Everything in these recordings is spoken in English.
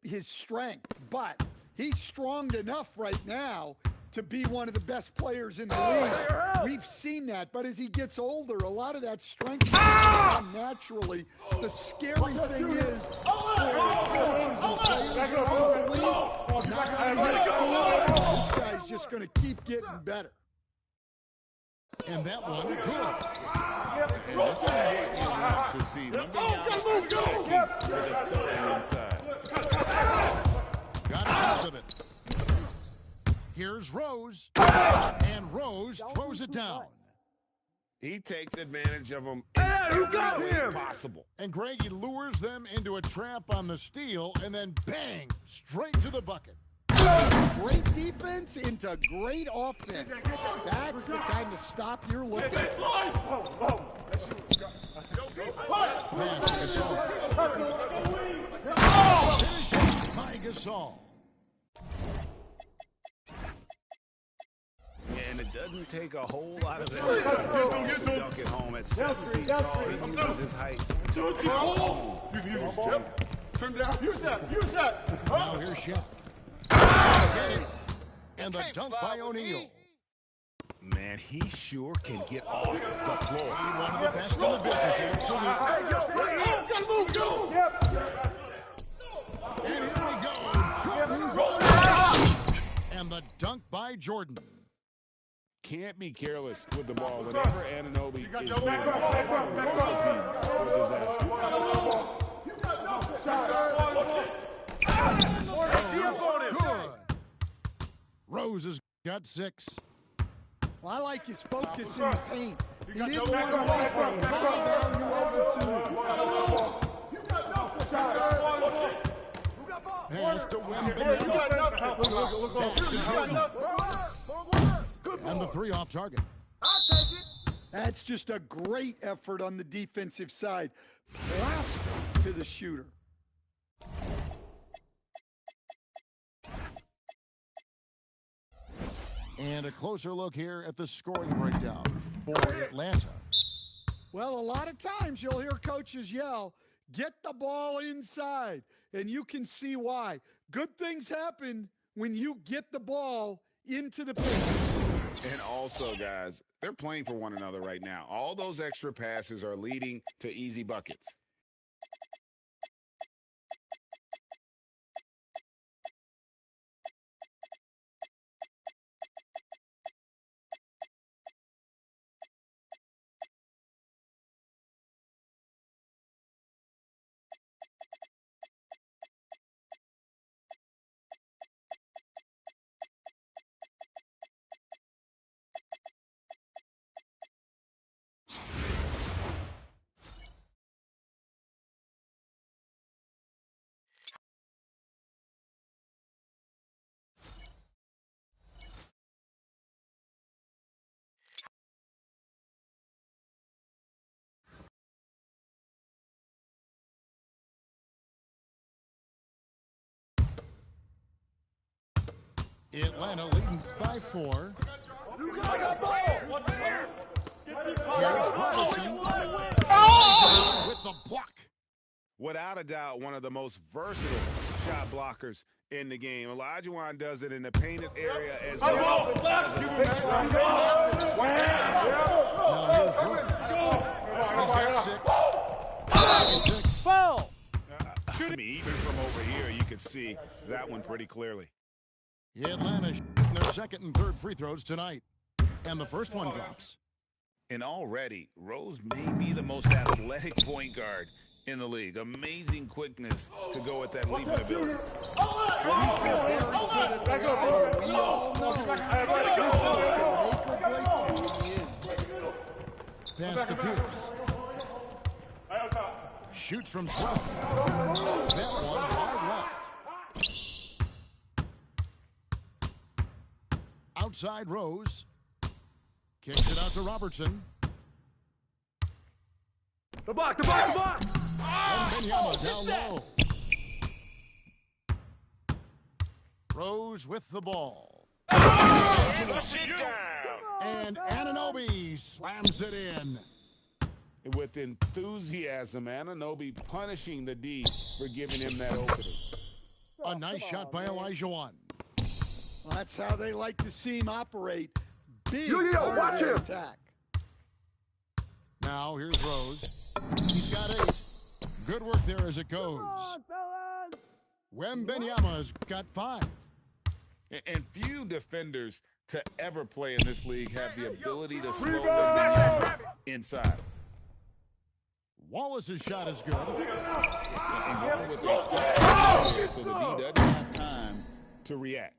his strength, but he's strong enough right now to be one of the best players in the league. We've seen that, but as he gets older, a lot of that strength is going to come naturally. The scary thing is, coaches and players around the league, not on his team, this guy's just going to keep getting better. And that one, good. And this is what you want to see. Got a piece of it. Here's Rose, and Rose throws it down. He takes advantage of them who got him? Possible. And Greg, he lures them into a trap on the steal, and then bang, straight to the bucket. Great defense into great offense. That's the kind of stop you're looking for. Finished by Gasol. And it doesn't take a whole lot of effort to dunk it home at 7 feet tall. He uses his height to Turn down. Use that. Now here's Shaq. And the dunk by O'Neal. Man, he sure can get off the floor. One of the best in the business, absolutely. And here we go. And the dunk by Jordan. Can't be careless with the ball whenever Anunoby is near. That's a recipe for disaster. Good. Rose has got 6. Well, I like his focus in the paint. He didn't want to waste a high-value opportunity. Pass to and the 3 off target. I'll take it. That's just a great effort on the defensive side. Plastic to the shooter. And a closer look here at the scoring breakdown for Atlanta. Well, a lot of times you'll hear coaches yell, get the ball inside, and you can see why. Good things happen when you get the ball into the paint. And also, guys, they're playing for one another right now. All those extra passes are leading to easy buckets. Atlanta leading by 4. I got ball. With the block. Without a doubt, one of the most versatile shot blockers in the game. Olajuwon does it in the painted area as well. He's got 6. Foul. I mean, even from over here, you could see that one pretty clearly. Atlanta shooting their second and third free throws tonight. And the first one drops. And already, Rose may be the most athletic point guard in the league. Amazing quickness to go at that leaping ability. Pass to Pierce. Shoots from 12. That one wide left. Outside Rose. Kicks it out to Robertson. The block. And Benyama down low. Rose with the ball. And Anunoby slams it in. With enthusiasm, Anunoby punishing the D for giving him that opening. A nice shot by Elijah Wan. Well, that's how they like to see him operate. Big watch him. attack. Now here's Rose. He's got 8. Good work there as it goes. Wembanyama's got 5. And few defenders to ever play in this league have the ability to slow them down inside. Wallace's shot is good. And going with it, so the D doesn't have time to react.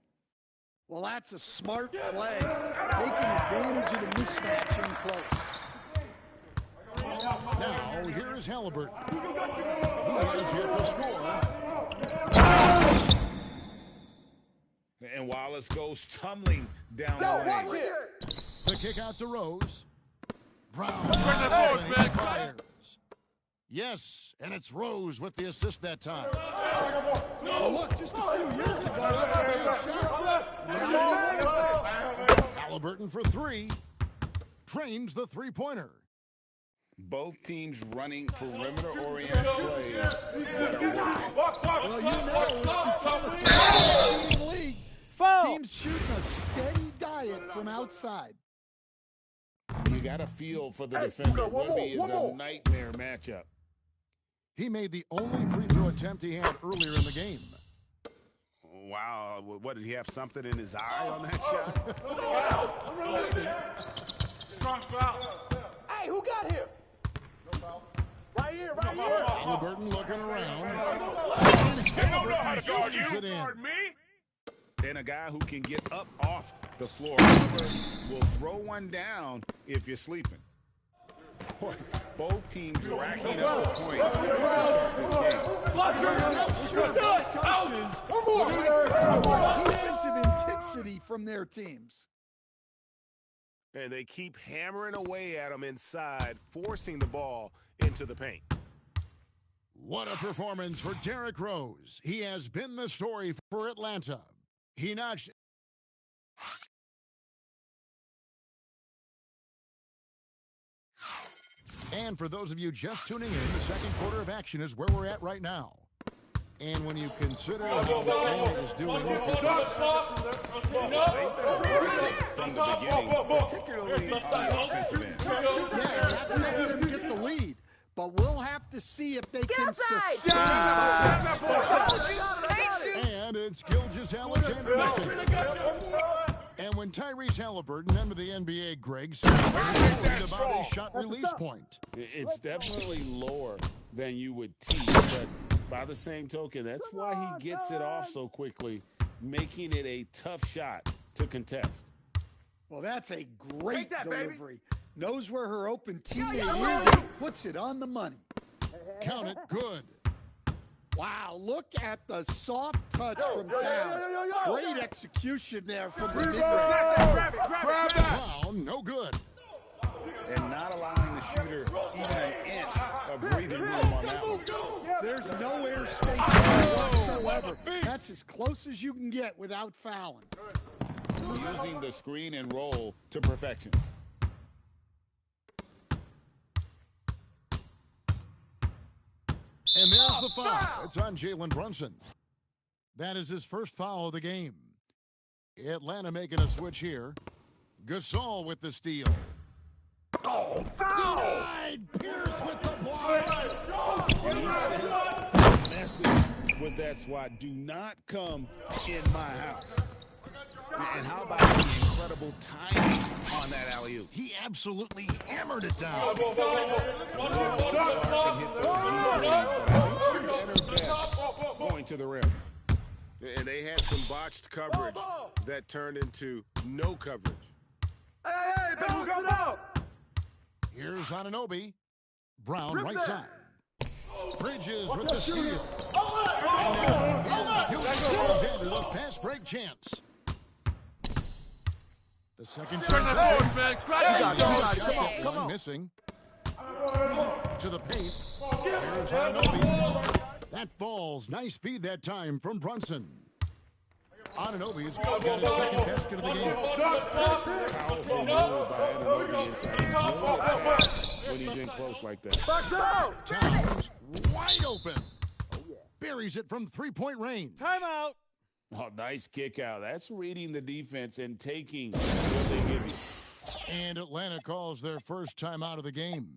Well, that's a smart play. Taking advantage of the mismatch in close. Now, here's Halliburton. He has yet to score. And Wallace goes tumbling down the lane. The kick out to Rose. Brown fires. Yes, and it's Rose with the assist that time. Well, look, just a few years ago, that's a bad shot. Halliburton for 3. Trains the three-pointer. Both teams running perimeter-oriented plays that are working. Well, you know, it's become a shooting league. Teams shooting a steady diet from outside. You got to feel for the defender. Wemby is a nightmare matchup. He made the only free throw attempt he had earlier in the game. Wow, what, did he have something in his eye on that shot? Strong foul. Hey, who got here? Right here, right here. Halliburton looking around. They don't know how to guard you. It in. Guard me? And a guy who can get up off the floor will throw one down if you're sleeping. Boy, both teams racking up the points to start this game. Defensive intensity from their teams. And they keep hammering away at him inside, forcing the ball into the paint. What a performance for Derrick Rose. He has been the story for Atlanta. He notched. And for those of you just tuning in, the second quarter of action is where we're at right now. And when you consider how Atlanta is doing, From the beginning, particularly on the offensive end. Yeah, that's helping them get the lead. But we'll have to see if they can sustain. and it's Gilgeous-Alexander missing. And when Tyrese Halliburton entered the NBA, Greg said about his shot release point. It's definitely lower than you would teach, but by the same token, that's why he gets it off so quickly, making it a tough shot to contest. Well, that's a great delivery. Knows where her open teammate is and puts it on the money. Count it good. Wow, look at the soft touch from Towns. Great execution there from the mid-range. Grab that. Wow, no good. And not allowing the shooter even an inch of breathing room on that one. There's no air space there whatsoever. That's as close as you can get without fouling. Using the screen and roll to perfection. And there's the foul. It's on Jalen Brunson. That is his first foul of the game. Atlanta making a switch here. Gasol with the steal. Oh, foul! Denied. Pierce with the block. And he sends a message with that swat. Do not come in my house. And how about the incredible timing on that alley-oop? He absolutely hammered it down. Can hit those deep threes, but I think she's at her best going to the rim. And they had some botched coverage that turned into no coverage. Hey, people go ball! Here's Anunoby. Brown right side. Bridges with the steal. And now Gilgeous-Alexander, the fast break chance. The second chance. Come on. Missing. To the paint. Here's Anunoby. That falls. Nice feed that time from Brunson. Anunoby's got his second basket of the game. Powerful move by Anunoby inside. He's really fast when he's in close like that. Box out! Towns wide open. buries it from three-point range. Timeout. Oh, nice kick out. That's reading the defense and taking what they give you. And Atlanta calls their first timeout of the game.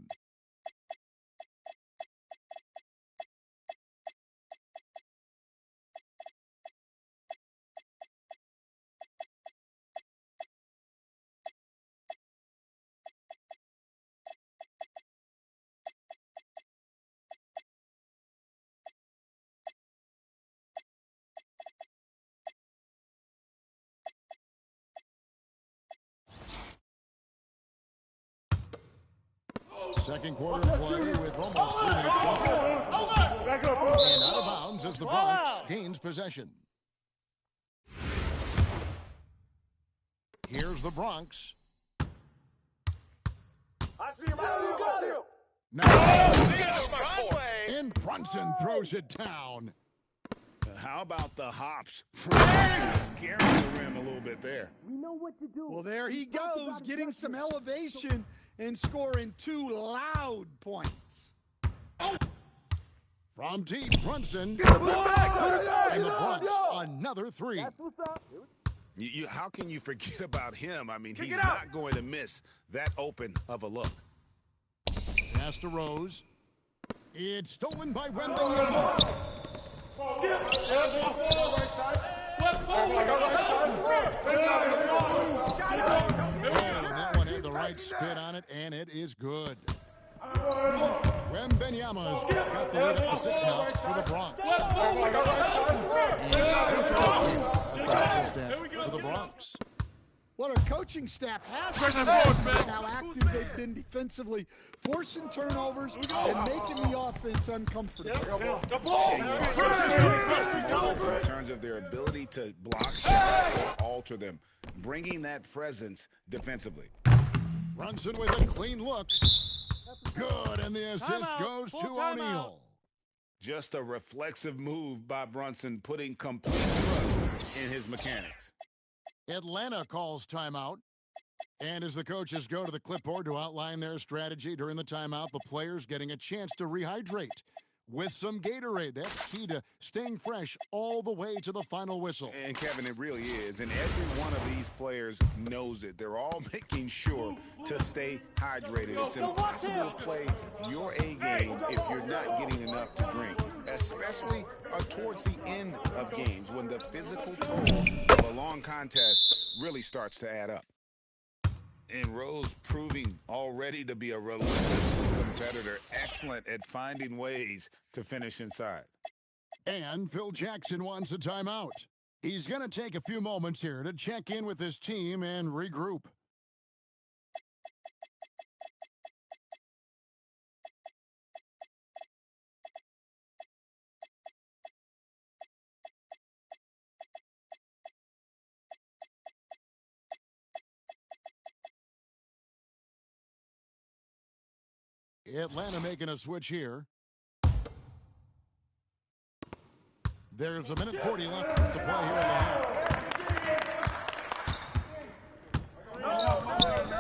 Second quarter play with almost 3 minutes left. And out of bounds as the Bronx gains possession. Here's the Bronx. I see him. I see him. Now, and Brunson throws it down. How about the hops? Scaring the rim a little bit there. Well, there he goes, getting some elevation and scoring 2 loud points. From deep, Brunson. And the Bronx, another 3. How can you forget about him? I mean, he's not going to miss that open of a look. Pass to Rose. It's stolen by Wembanyama. That one had the right spin on it, and it is good. Wembanyama's got the lead up to 6 now for the Bronx. For the Bronx. What our coaching staff has been, how active they've been defensively, forcing turnovers and making the offense uncomfortable. In terms of their ability to block shots or alter them, bringing that presence defensively. Brunson with a clean look. Good, and the assist goes to O'Neal. Just a reflexive move by Brunson, putting complete trust in his mechanics. Atlanta calls timeout. And as the coaches go to the clipboard to outline their strategy during the timeout, the players getting a chance to rehydrate with some Gatorade. That's key to staying fresh all the way to the final whistle. And, Kevin, it really is. And every one of these players knows it. They're all making sure to stay hydrated. It's impossible to play your A game if you're not getting enough to drink, especially towards the end of games when the physical toll of a long contest really starts to add up. And Rose proving already to be a relentless competitor, excellent at finding ways to finish inside. And Phil Jackson wants a timeout. He's going to take a few moments here to check in with his team and regroup. Atlanta making a switch here. There's a minute 40 left to play here in the half.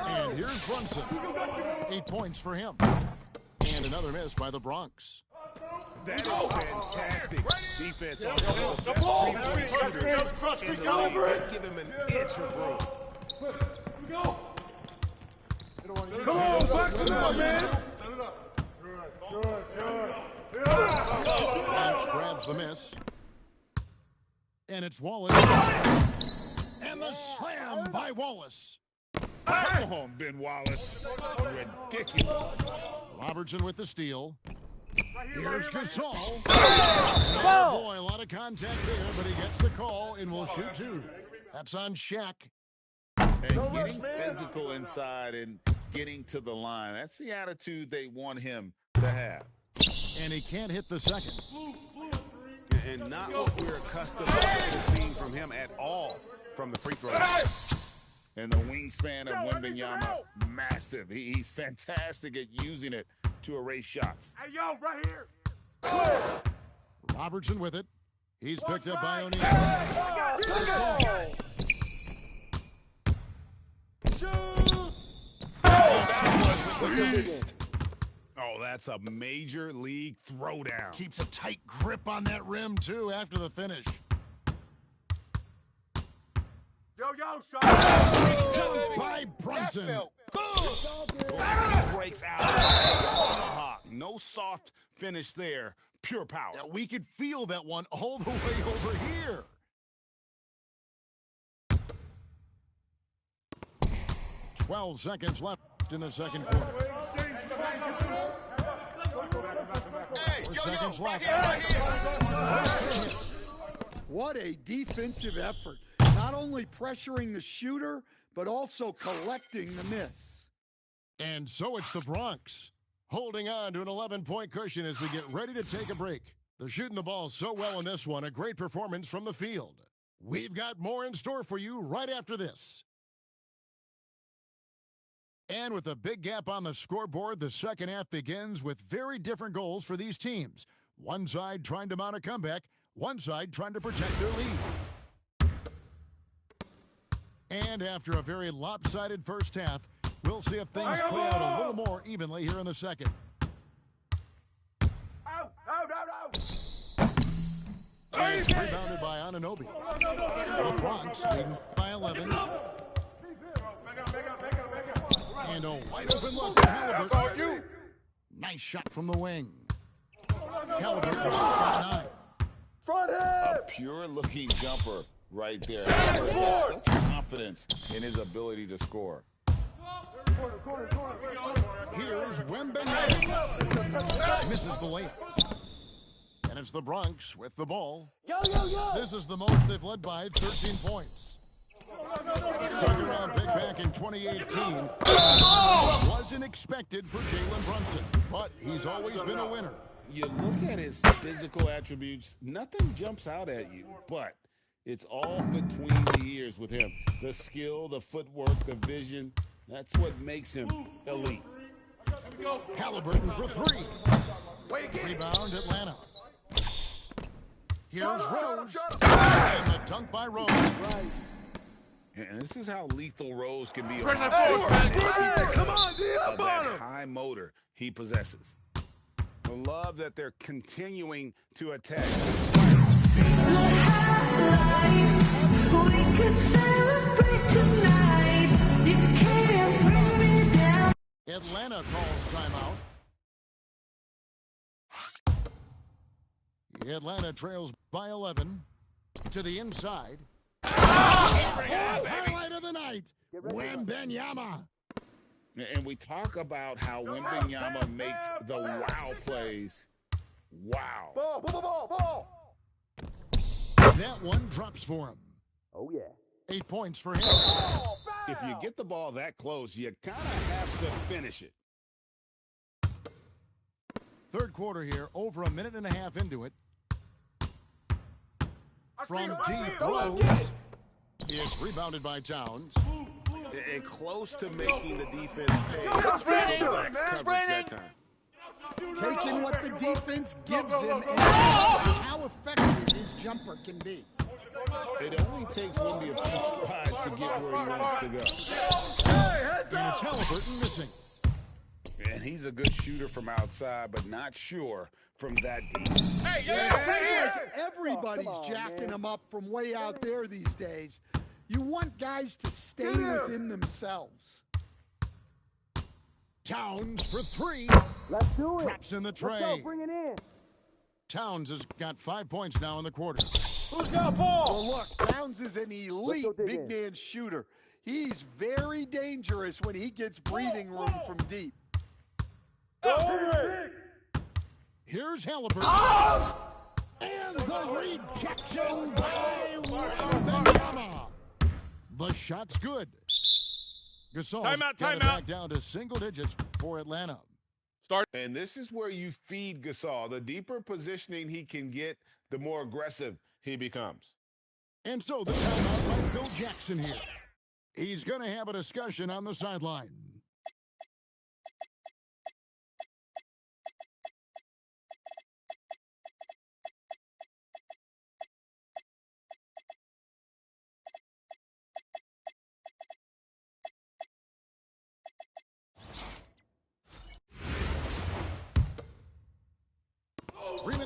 And here's Brunson. 8 points for him. And another miss by the Bronx. That is fantastic defense on the ball. Best three-point shooter in the league. Don't give him an inch of room. Come on, back to that, man. Fox grabs the miss. And it's Wallace. And the slam by Wallace. Come on, Ben Wallace. Ridiculous. Robertson with the steal. Here's Gasol. Oh boy, a lot of contact there, but he gets the call and will shoot 2. That's on Shaq. And getting physical inside and getting to the line. That's the attitude they want him to have. And he can't hit the second. And not what we're accustomed to seeing from him at all from the free throw line. And the wingspan of Wembanyama, massive. He's fantastic at using it to erase shots. Hey, yo, right here. Robertson with it. He's picked up by O'Neal. Oh, Oh, that's a major league throwdown. Keeps a tight grip on that rim, too, after the finish. Yo, shot. Done by Brunson. He breaks out. Tomahawk. No soft finish there. Pure power. Yeah, we could feel that one all the way over here. "12 seconds left in the second quarter. 4 seconds left. What a defensive effort. Not only pressuring the shooter, but also collecting the miss. And so it's the Bronx, holding on to an 11-point cushion as we get ready to take a break. They're shooting the ball so well in this one, a great performance from the field. We've got more in store for you right after this. And with a big gap on the scoreboard, the second half begins with very different goals for these teams. One side trying to mount a comeback, one side trying to protect their lead. And after a very lopsided first half, we'll see if things play out a little more evenly here in the second. Out. It's rebounded by Anunoby. The Bronx leading by 11. And a wide open look for Halliburton. Nice shot from the wing. Halliburton by 9. Front A head. pure-looking jumper right there. Such confidence in his ability to score. Here's Wembanyama. Misses the layup. And it's the Bronx with the ball. Yo. This is the most they've led by 13 points. Second round pick back in 2018. Wasn't expected for Jalen Brunson, but he's always been a winner. You look at his physical attributes, nothing jumps out at you, but it's all between the ears with him. The skill, the footwork, the vision, that's what makes him elite. Halliburton for 3. Rebound, Atlanta. Here's Rose. And the dunk by Rose. And this is how lethal Rose can be. Come on, D, up on him. High motor he possesses. I love that they're continuing to attack. Atlanta calls timeout. Atlanta trails by 11 to the inside. Highlight of the night, Wembanyama. And we talk about how Wembanyama makes the wow plays. Wow. Ball. That one drops for him. Oh, yeah. 8 points for him. If you get the ball that close, you kind of have to finish it. Third quarter here, over a minute and a half into it. From deep, Rose is rebounded by Towns. And close to making the defense pay. Spraying. Taking what the defense gives him and how effective his jumper can be. It only takes Wemby a few strides to get where he wants to go. And it's Halliburton missing. And he's a good shooter from outside, but not sure from that deep. It seems like everybody's jacking him up from way out there these days. You want guys to stay within themselves. Towns for 3. Let's do it. Drops in the tray. Let's go, bring it in. Towns has got 5 points now in the quarter. Who's got ball? Well, look, Towns is an elite big man shooter. He's very dangerous when he gets breathing room from deep. Here's Halliburton. And the rejection by Wembanyama. The shot's good. Gasol's got it back down to single digits for Atlanta. And this is where you feed Gasol. The deeper positioning he can get, the more aggressive he becomes. And so the timeout by Phil Jackson here. He's going to have a discussion on the sideline.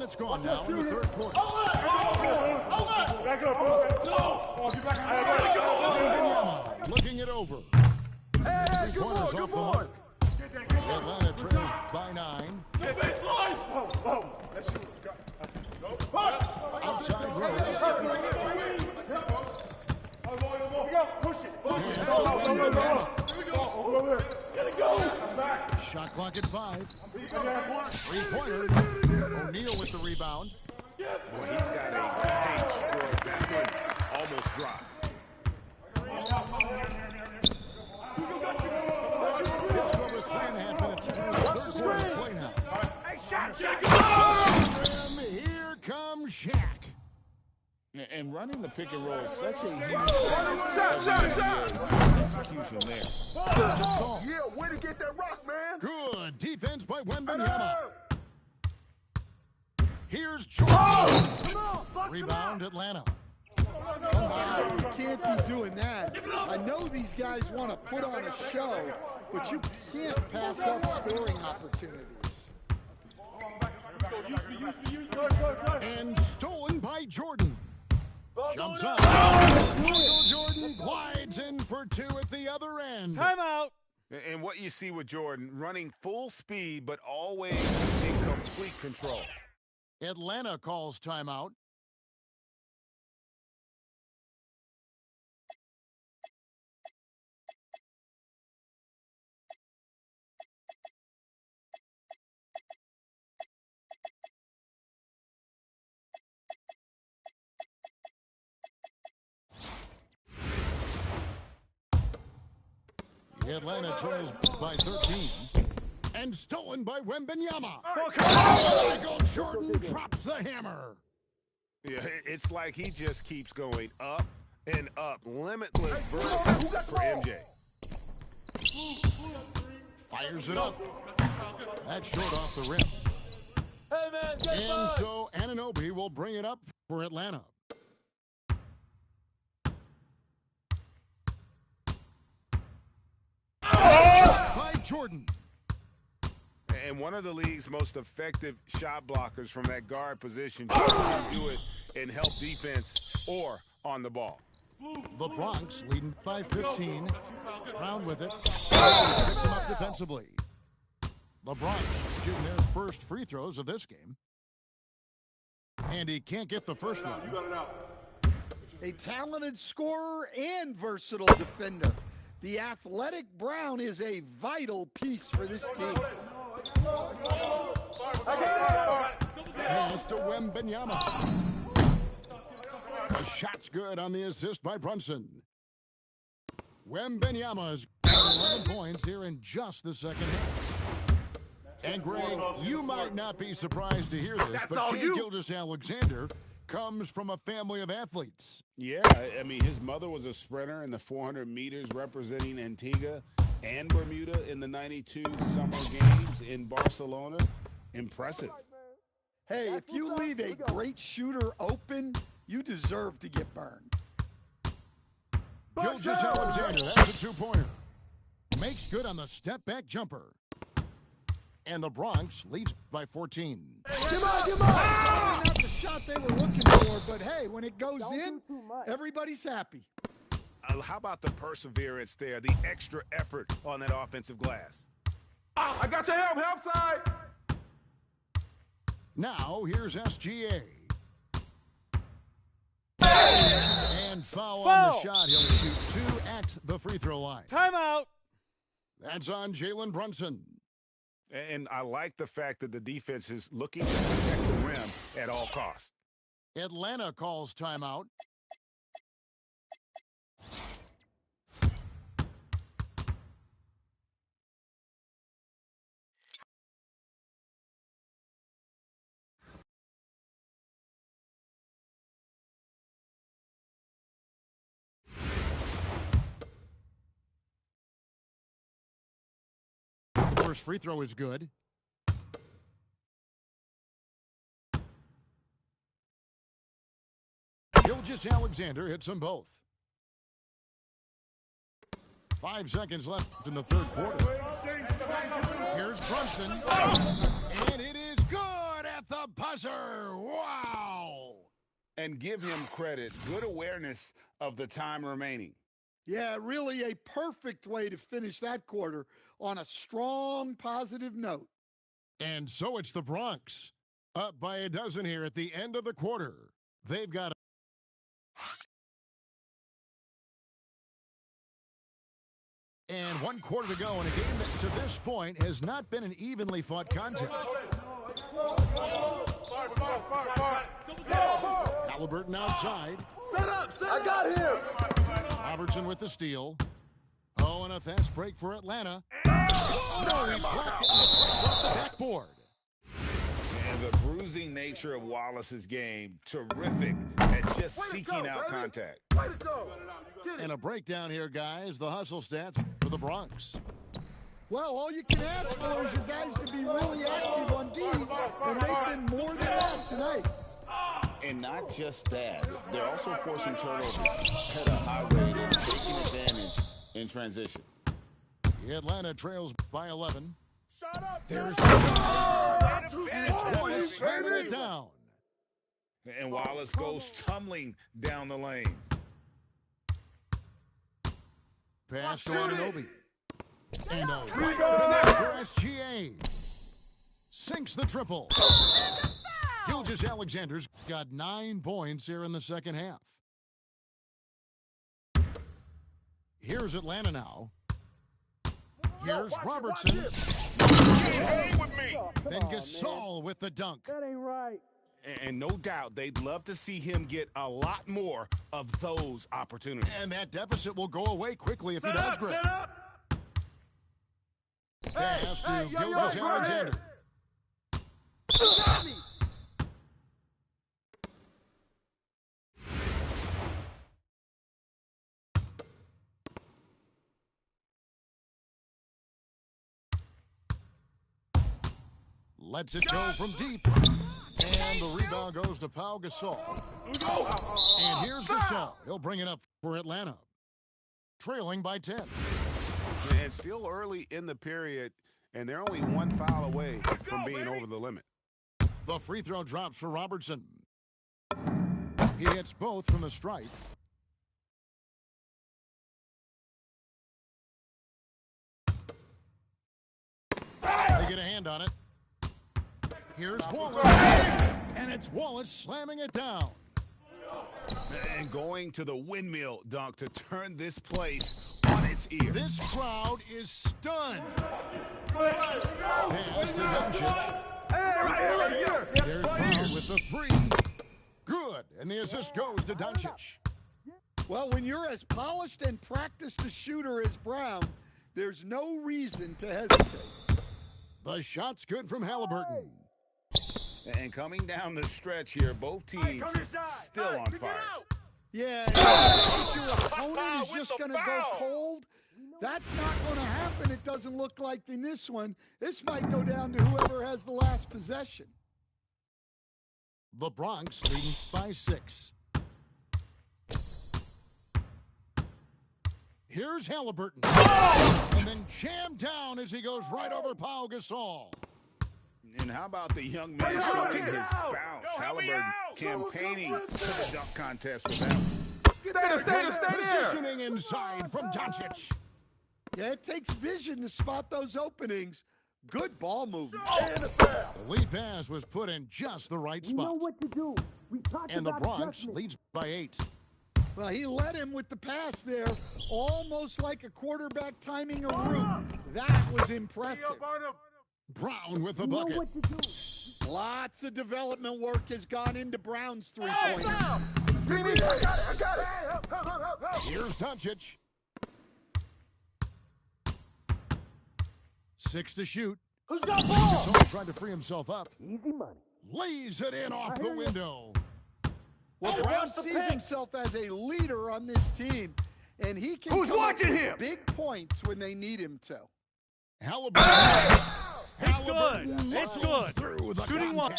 minutes gone now in the third quarter. Back up, bro. No. Get back Wembanyama looking it over. Hey, good Three-pointers boy, off good the boy. mark. Atlanta trails by 9. Outside row. Push it. Shot clock at 5. Three-pointer. O'Neal with the rebound. Boy, he's got a great stroke. That one almost dropped. Just over 3.5 minutes through the third quarter play now. Here comes Shaq. And running the pick and roll is such a huge shot. Execution there. Gasol. Yeah, way to get that rock, man. Good defense by Wembanyama. Here's Jordan. Rebound Atlanta. You can't be doing that. I know these guys want to put on a show, but you can't pass up scoring opportunities. And stolen by Jordan. Jumps up. Michael Jordan glides in for 2 at the other end. Timeout. And what you see with Jordan, running full speed, but always in complete control. Atlanta calls timeout. Atlanta trails by 13. And stolen by Wembanyama. Michael Jordan drops the hammer. Yeah, it's like he just keeps going up and up. Limitless vertical for MJ. Fires it up. That's short off the rim. Hey, man, get And by. so Anunoby will bring it up for Atlanta. By Jordan. And one of the league's most effective shot blockers from that guard position. Just can do it and help defense or on the ball. The Bronx leading by 15. Brown with it. Picks him up defensively. The Bronx shooting their first free throws of this game. And he can't get the first one. A talented scorer and versatile defender. The athletic Brown is a vital piece for this team. Pass to Wembanyama. The shot's good on the assist by Brunson. Wembanyama's got 11 points here in just the second half. And Greg, you might not be surprised to hear this, but Shai Gilgeous-Alexander comes from a family of athletes. Yeah, I mean, his mother was a sprinter in the 400 meters representing Antigua and Bermuda in the 92 Summer Games in Barcelona. Impressive. Hey, if you leave a great shooter open, you deserve to get burned. Gilgeous-Alexander, that's a two-pointer. Makes good on the step-back jumper. And the Bronx leads by 14. Come on! Not the shot they were looking for, but hey, when it goes in, everybody's happy. How about the perseverance there, the extra effort on that offensive glass? I got your help side. Now, here's SGA. And foul on the shot. He'll shoot 2 at the free throw line. Timeout. That's on Jalen Brunson. And I like the fact that the defense is looking to protect the rim at all costs. Atlanta calls timeout. First free throw is good. Gilgeous-Alexander hits them both. 5 seconds left in the third quarter. Here's Brunson. And it is good at the buzzer. Wow. And give him credit. Good awareness of the time remaining. Yeah, really a perfect way to finish that quarter on a strong, positive note. And so it's the Bronx. Up by a dozen here at the end of the quarter. They've got and 1 quarter to go in a game that to this point has not been an evenly fought contest. Halliburton outside. Set up. I got him. Robertson with the steal. Oh, and a fast break for Atlanta. No, he blocked it off the backboard. And the bruising nature of Wallace's game, terrific at just seeking out contact. Way to go. And a breakdown here, guys. The hustle stats for the Bronx. Well, all you can ask for is your guys to be really active on D, and they've been more than that tonight. And not just that, they're also forcing turnovers at a high rate and taking advantage in transition. Atlanta trails by 11. Shut up. There's and it's Wallace slamming it down. And Wallace goes tumbling down the lane. Pass to Anunoby. And a right for SGA. Sinks the triple. Gilgeous-Alexander's got 9 points here in the second half. Here's Atlanta now. Here's Robertson. Then Gasol with the dunk. That ain't right. And no doubt they'd love to see him get a lot more of those opportunities. And that deficit will go away quickly if he does great. Pass to Gilgeous-Alexander. Lets it go from deep. And the rebound goes to Pau Gasol. And here's Gasol. He'll bring it up for Atlanta. Trailing by 10. And still early in the period, and they're only 1 foul away from being over the limit. The free throw drops for Robertson. He hits both from the stripe. They get a hand on it. Here's Wallace. And it's Wallace slamming it down. And going to the windmill dunk to turn this place on its ear. This crowd is stunned. Pass to Doncic. There's Brown with the 3. Good. And the assist goes to Doncic. Well, when you're as polished and practiced a shooter as Brown, there's no reason to hesitate. The shot's good from Halliburton. And coming down the stretch here, both teams still on fire. Yeah, if your opponent is just going to go cold, that's not going to happen. It doesn't look like in this one. This might go down to whoever has the last possession. The Bronx leading by 6. Here's Halliburton. And then jammed down as he goes right over Pau Gasol. And how about the young man showing his bounce? Halliburton campaigning to the dunk contest with that. Stay there. Positioning inside from Doncic. Yeah, it takes vision to spot those openings. Good ball movement. The lead pass was put in just the right spot. You know what to do. And the Bronx leads by 8. Well, he led him with the pass there, almost like a quarterback timing a route. That was impressive. Brown with the bucket. Lots of development work has gone into Brown's three-pointer. I got it. Here's Doncic. 6 to shoot. Who's got ball? Gasol tried to free himself up. Easy money. Lays it in off the window. Well, Brown sees himself as a leader on this team, and he can come up with big points when they need him to. Halliburton. It's good. Through the Shooting one.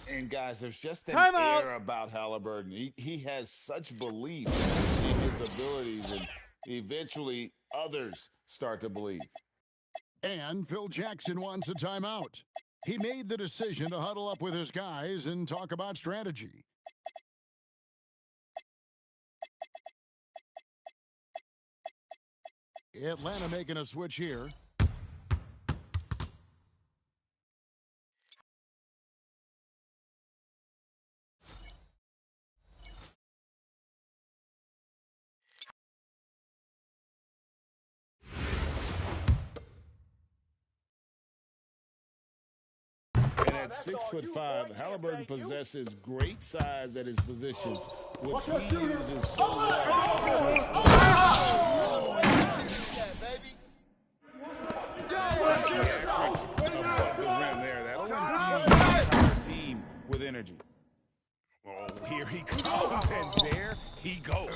And guys, there's just an Timeout. air about Halliburton. He has such belief in his abilities, and eventually others start to believe. And Phil Jackson wants a timeout. He made the decision to huddle up with his guys and talk about strategy. Atlanta making a switch here. And at 6'5", Halliburton possesses great size at his position, which he uses so well. Theatrics above the rim there. That'll infuse the entire team with energy. Oh, here he comes, and there he goes.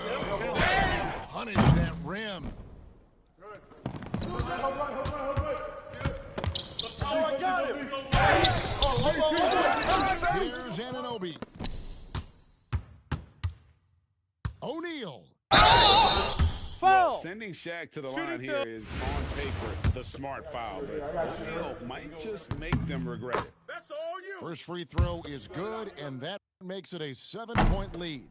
Punish that rim. I got him. Here's Anunoby. O'Neal. Well, sending Shaq to the line here is on paper the smart foul, but O'Neal might just make them regret it. That's all you. First free throw is good, and that makes it a 7-point lead.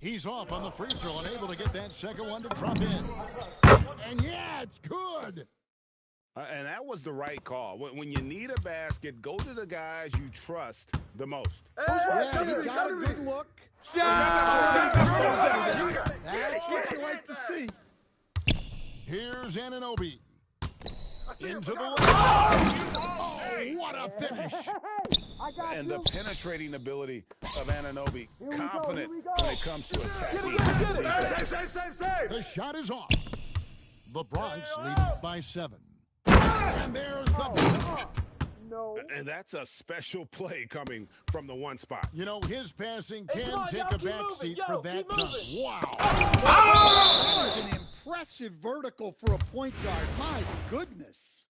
He's off on the free throw and able to get that second one to drop in. And yeah, it's good. And that was the right call. When you need a basket, go to the guys you trust the most. Yeah, he got a good look. That's what you like to see. Here's Anunoby. Into the lane. Oh, what a finish. And the penetrating ability of Anunoby, confident when it comes to attacking. Get it. Save. The shot is off. The Bronx lead by 7. And there's the... And that's a special play coming from the one spot. You know, his passing can take a back seat Yo, for that keep dunk. moving. Wow. That is an impressive vertical for a point guard. My goodness.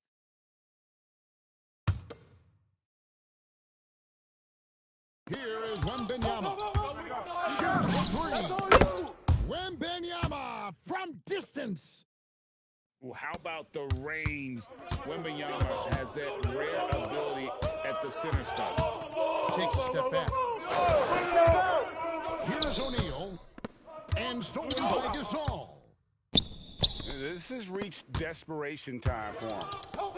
Here is Wembanyama. That's all you. Wembanyama from distance. Well, how about the range? Wembanyama has that rare ability at the center spot. Takes a step back. Step out. Here's O'Neal. And stolen by Gasol. This has reached desperation time for him.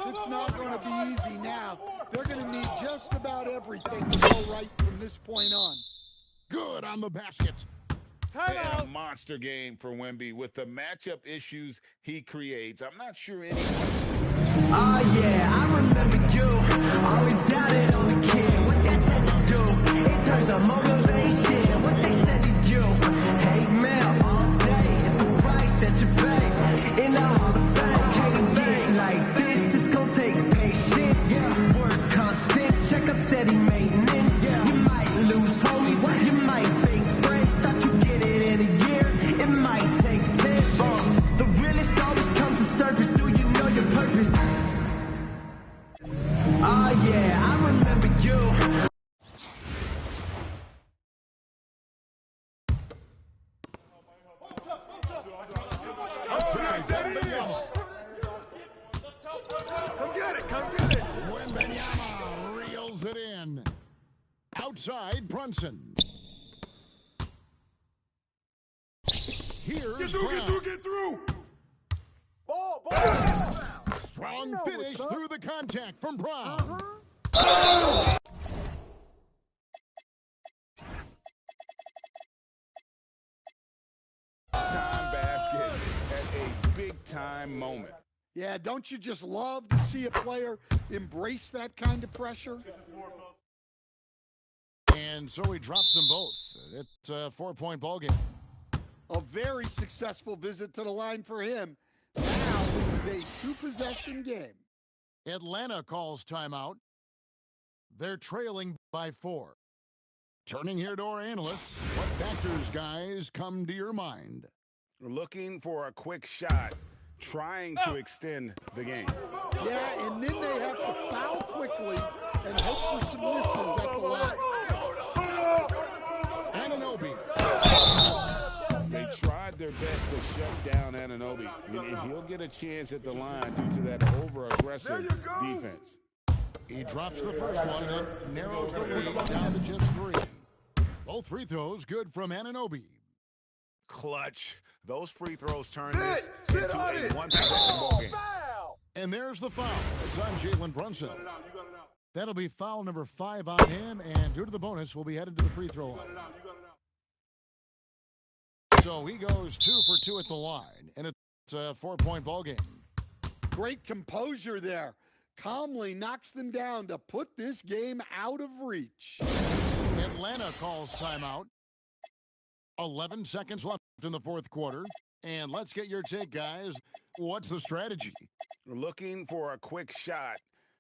It's not going to be easy now. They're going to need just about everything to go right from this point on. Good on the basket. And a monster game for Wemby with the matchup issues he creates. I'm not sure anyone. Oh yeah, I remember you. Always doubted on the kid. What that tend to do? It turns on motivation. What they said to you. Hate mail all day. It's the price that you pay. In the Hall of Fame, can't be like this. It's gonna take patience. Yeah, work constant. Check up steady maintenance. Yeah, you might lose homies. You might fake breaks. Thought you get it in a year. It might take 10. The realest always comes to surface. Do you know your purpose? Oh yeah, I remember you. Come get it. Wembanyama reels it in. Outside Brunson. Here's Brown. Get through. Ball. Strong finish through the contact from Brown. Time basket at a big-time moment. Yeah, don't you just love to see a player embrace that kind of pressure? And so he drops them both. It's a 4-point ball game. A very successful visit to the line for him. Now this is a 2-possession game. Atlanta calls timeout. They're trailing by 4. Turning here to our analysts, what factors, guys, come to your mind? Looking for a quick shot, trying to extend the game. Yeah, and then they have to foul quickly and hope for some misses at the line. Anunoby. They tried their best to shut down Anunoby, and he'll get a chance at the line due to that over-aggressive defense. He drops the first one and then narrows the lead down to just 3. Both free throws good from Anunoby. Clutch. Those free throws turn this into a one-possession ball game. And there's the foul. It's on Jalen Brunson. That'll be foul number 5 on him, and due to the bonus, we'll be headed to the free throw line. So he goes 2 for 2 at the line, and it's a 4-point ball game. Great composure there. Calmly knocks them down to put this game out of reach. Atlanta calls timeout. 11 seconds left in the fourth quarter. And let's get your take, guys. What's the strategy? Looking for a quick shot,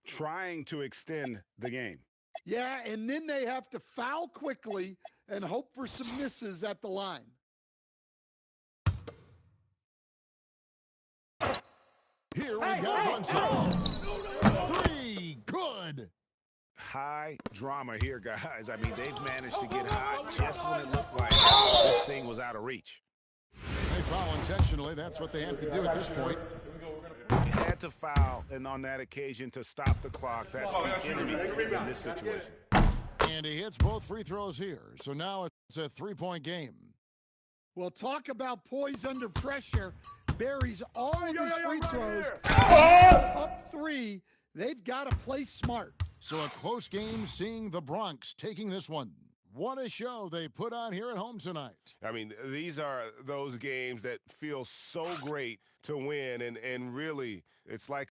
trying to extend the game. Yeah, and then they have to foul quickly and hope for some misses at the line. Here we go. Brunson. 3. Good. High drama here, guys. I mean, they've managed to get hot just when it looked like this thing was out of reach. They foul intentionally. That's what they have to do at this point. You had to foul, and on that occasion, to stop the clock. That's the enemy in this situation. And he hits both free throws here. So now it's a 3-point game. Well, talk about poise under pressure. Buries all of his free throws. Up 3. They've got to play smart. So a close game, seeing the Bronx taking this one. What a show they put on here at home tonight. I mean, these are those games that feel so great to win, and really, it's like...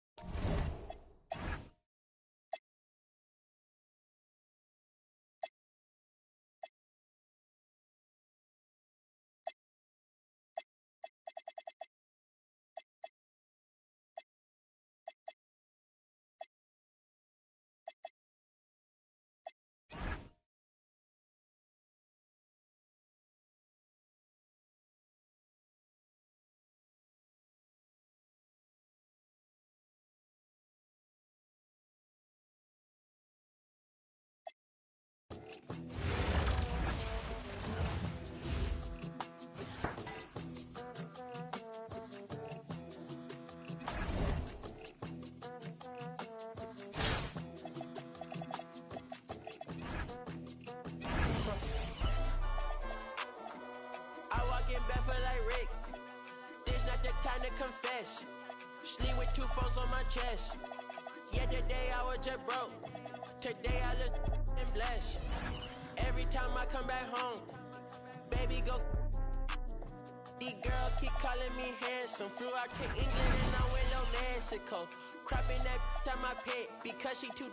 Barefoot like Rick. This not the time to confess. Sleep with 2 phones on my chest. Yesterday I was just broke. Today I look and blessed. Every time I come back home, baby go. These girls keep calling me handsome. Flew out to England and I went to Mexico. Cropping that on my pet because she too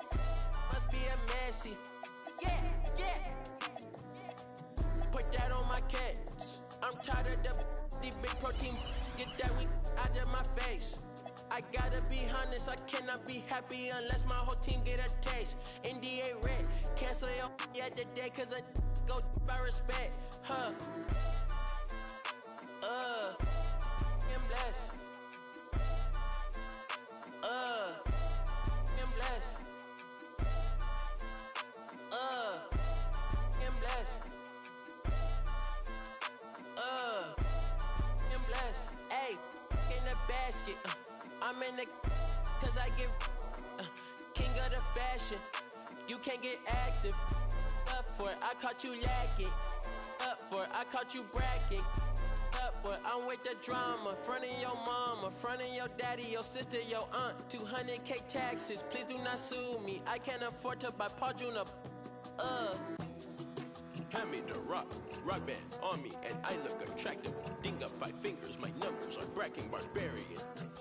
must be a messy. Yeah, yeah. Put that on my cats. I'm tired of the big protein. Get that week out of my face. I gotta be honest, I cannot be happy unless my whole team get a taste. NDA red, cancel your at the day cause I go by respect. Huh? I'm blessed. I'm blessed. I'm blessed. I'm blessed. Ay, in the basket. I'm in the cause I get king of the fashion. You can't get active. Up for it, I caught you lacking. Up for it, I caught you bragging. Up for it, I'm with the drama. Front of your mama, front of your daddy, your sister, your aunt. 200K taxes, please do not sue me. I can't afford to buy Paul Jr. Hand me the rock band on me, and I look attractive. Ding up 5 fingers, my numbers are bragging barbarian.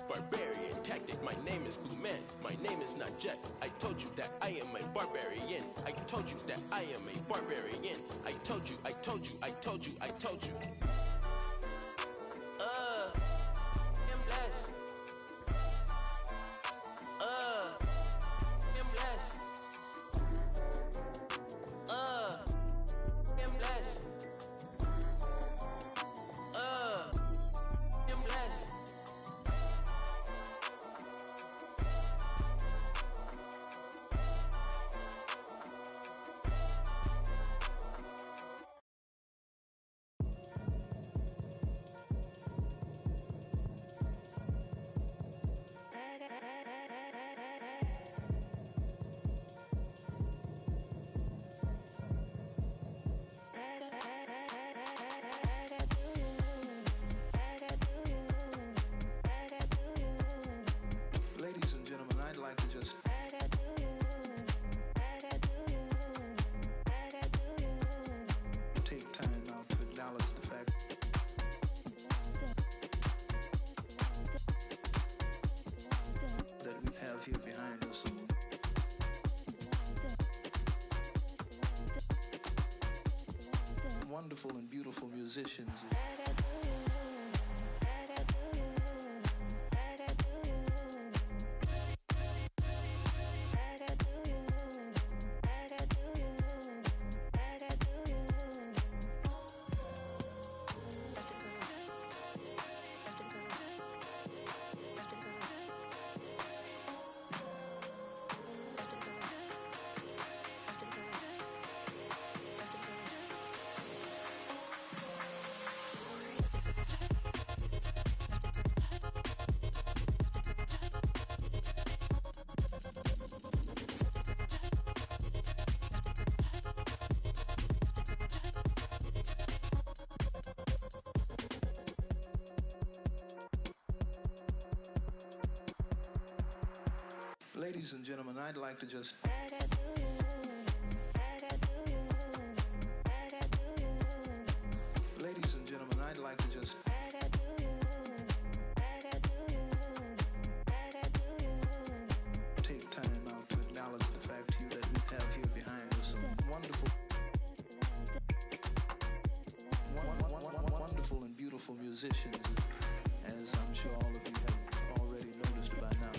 Barbarian tactic, my name is Boo Man, my name is not Jeff. I told you that I am a barbarian. I told you that I am a barbarian. I told you, I told you, I told you, I told you. I'm blessed. I'm blessed. I'm blessed. I'm blessed. musicians. Ladies and gentlemen, I'd like to just... Ladies and gentlemen, I'd like to just... take time out to acknowledge the fact to you that we have here behind us some wonderful... wonderful and beautiful musicians, as I'm sure all of you have already noticed by now.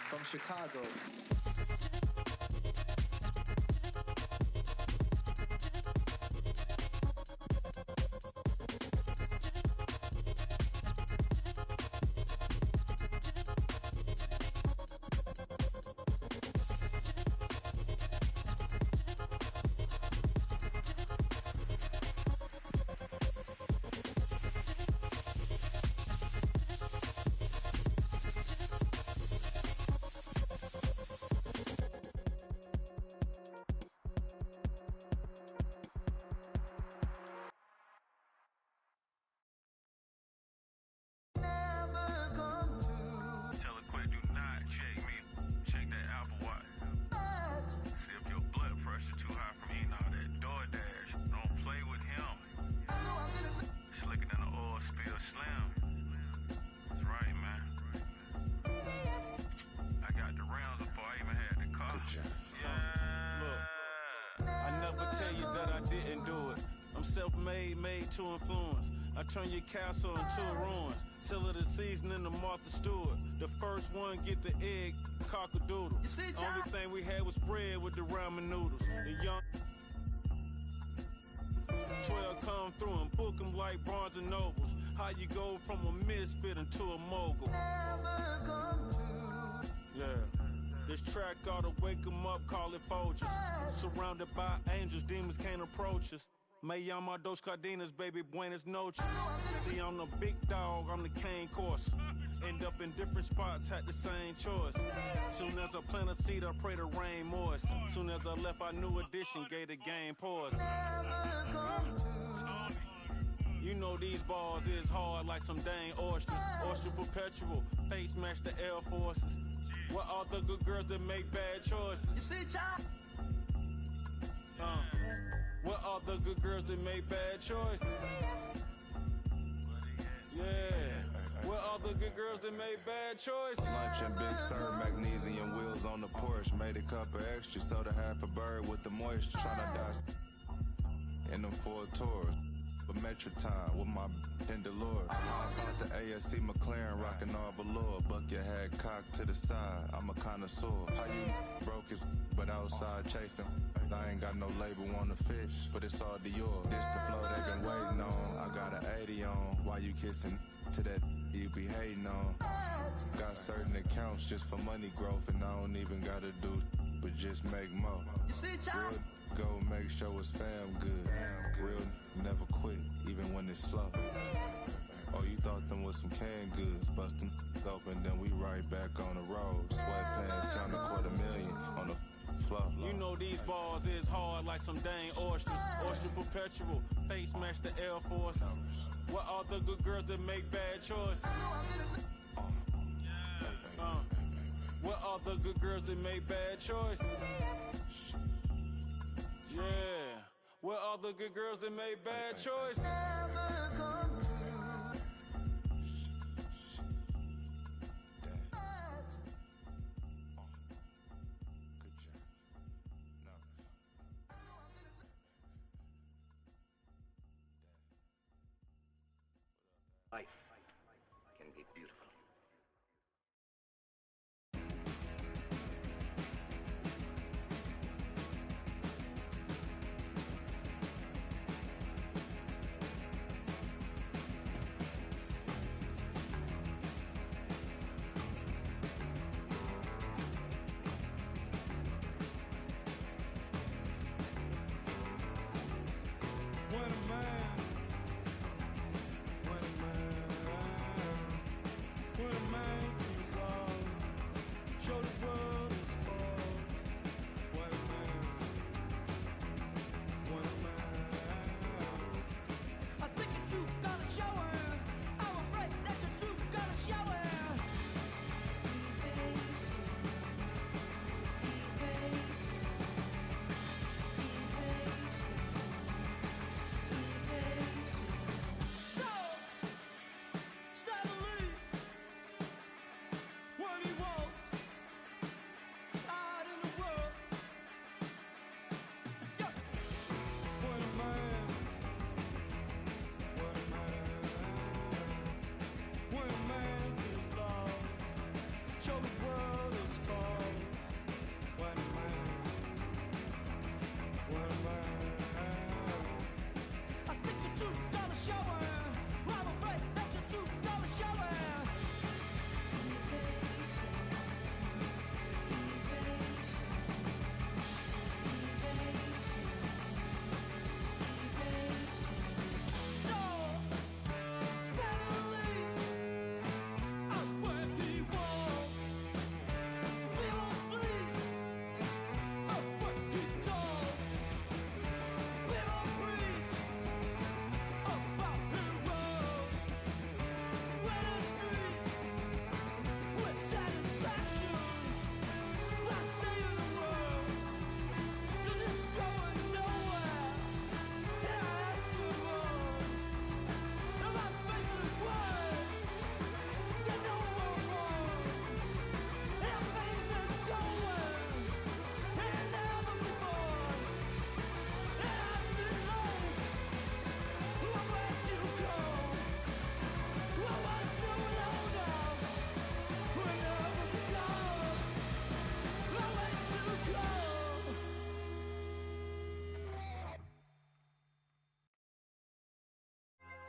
From Chicago. Made to influence. I turn your castle into a ruins. Seal of the season in the Martha Stewart. The first one get the egg, cock-a-doodle. Only thing we had was bread with the ramen noodles. The young 12 come through and book them like Barnes and Nobles. How you go from a misfit into a mogul. Yeah. This track ought to wake them up, call it Folgers. Surrounded by angels, demons can't approach us. Me llama dos cardenas, baby, buenas noches. See, I'm the big dog, I'm the cane course. End up in different spots, had the same choice. Soon as I plant a seed, I pray the rain moist. Soon as I left, I knew addition, gave the game pause. You know these bars is hard like some dang oysters. Oyster perpetual, face match the Air Forces. What are the good girls that make bad choices? What are the good girls that make bad choices? Yeah. What are the good girls that make bad choices? Lunch and Big Sur, magnesium wheels on the Porsche. Made a cup of extra, soda half a bird with the moisture. Tryna dodge in them 4 tours. But Metro time with my Pendalore. I bought the ASC McLaren, rockin' all velour. Bucket hat cocked to the side, I'm a connoisseur. How you broke his, but outside chasing. I ain't got no label on the fish, but it's all Dior. This the flow they been waiting on. I got an 80 on. Why you kissing to that you be hating on? Got certain accounts just for money growth, and I don't even gotta do but just make more. Real go make sure it's fam good. Real never quit, even when it's slow. Oh, you thought them was some canned goods. Bust them open, then we right back on the road. Sweatpants, count $250,000 on the floor. You know these bars is hard like some dang oysters. Oyster perpetual, face match the Air Forces. What are the good girls that make bad choices? What are the good girls that make bad choices? Yeah. Where all the good girls that made bad choices. Life can be beautiful.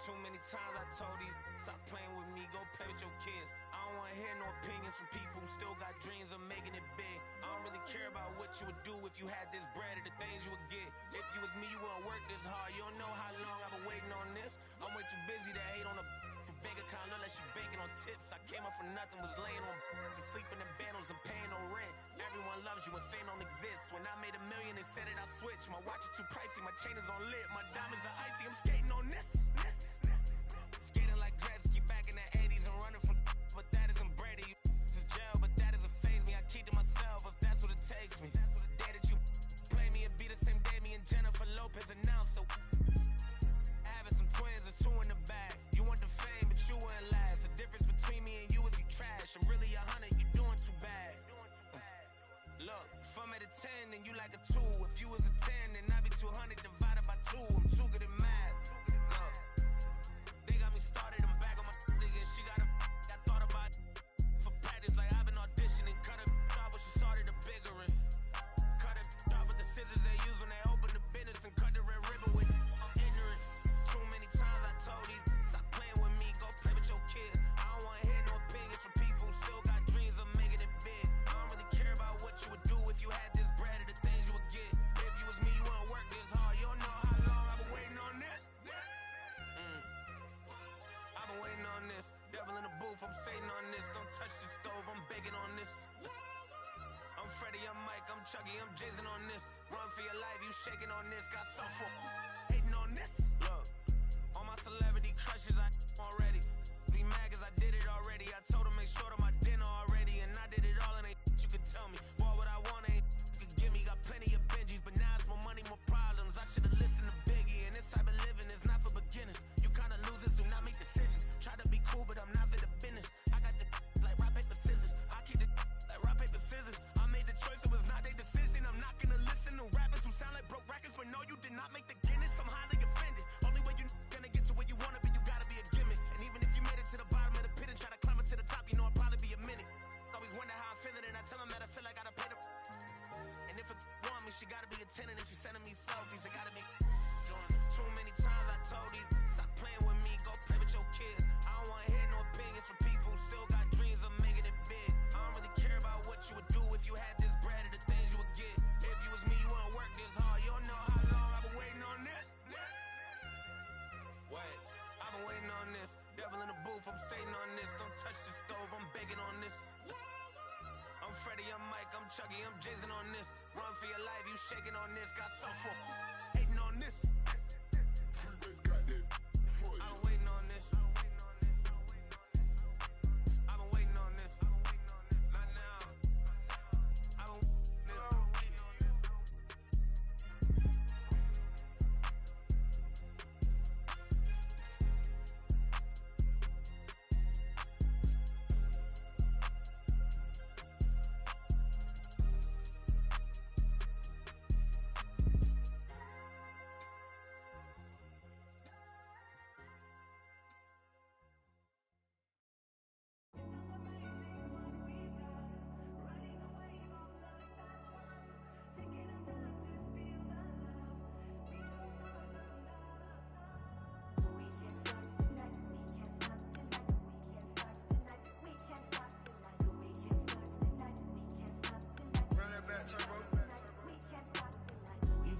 Too many times I told you, stop playing with me, go play with your kids. I don't wanna hear no opinions from people who still got dreams of making it big. I don't really care about what you would do if you had this bread or the things you would get. If you was me, you wouldn't work this hard. You don't know how long I've been waiting on this. I'm way too busy to hate on a bank account unless she banking on tips. I came up for nothing, was laying on sleeping in bundles and paying no rent. Everyone loves you and fame don't exist. When I made $1 million, they said that I switch. My watch is too pricey, my chain is on lit, my diamonds are icy. I'm skating on this. Skating like Gretzky back in the 80s and running from, but that isn't Brady. This is jail, but that doesn't faze me. I keep to myself if that's what it takes me. The day that you play me, it be the same day me and Jennifer Lopez announced. So having some twins, there's 2 in the bag. You want the fame, but you wouldn't last. The difference between me and you is you trash. I'm really 100, you doing too bad. Look, if I'm at a 10, then you like a 2. If you was a 10, then I'd be 200 divided by 2. I'm too good at math. Look, they got me started, I'm back on my again. She got a I thought about for practice, like I've been auditioning. Cut a off, but she started a bigger one. Cut it off with the scissors they use when they open the business and cut the red ribbon with. I'm ignorant. Too many times I told these, stop playing with me, go play with your kids. I don't wanna hear no opinions from people who still got dreams of making it big. I don't really care about what you would do if you had this bread or the things you would get. If you was me, you wouldn't work this hard. You don't know how long I've been waiting on this. I've been waiting on this. Devil in the booth, I'm Satan on this. Don't touch the stove, I'm baking on this. I'm Freddie, I'm Mike, I'm Chucky, I'm jizzing on this. Run for your life, you shaking on this. Got software hating on this. Look, all my celebrity crushes I already. Be mad cause I did it already. I told them make sure to my dinner already. And I did it all and ain't you could tell me. Boy, what I want ain't you could give me. Got plenty of Benjis, but now it's more money, more problems. I should've listened Devil in the booth, I'm Satan on this. Don't touch the stove, I'm begging on this. I'm Freddie, I'm Mike, I'm Chucky, I'm jizzing on this. Run for your life, you shaking on this. Got sauce for hating on this. I'm waiting on this. I've been waiting on this. Not now. I've been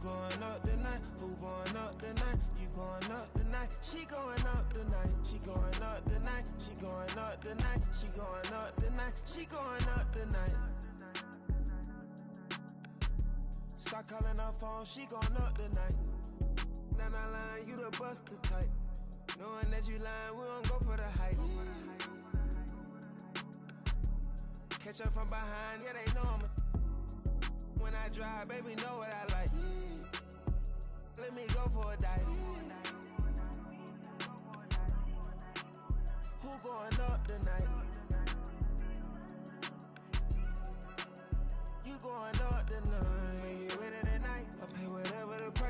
going up tonight? Who going up tonight? You going up tonight? She going up tonight. She going up tonight. She going up tonight. She going up tonight. She going up tonight. Start calling her phone. She going up tonight. Now I lying, you the buster type. Knowing that you lying, we don't go for the hype. Catch her from behind, yeah they know I'm a. When I drive, baby, know what I like. Let me go for a dive. Who going up tonight? You going up tonight? You ready tonight? I pay whatever the price.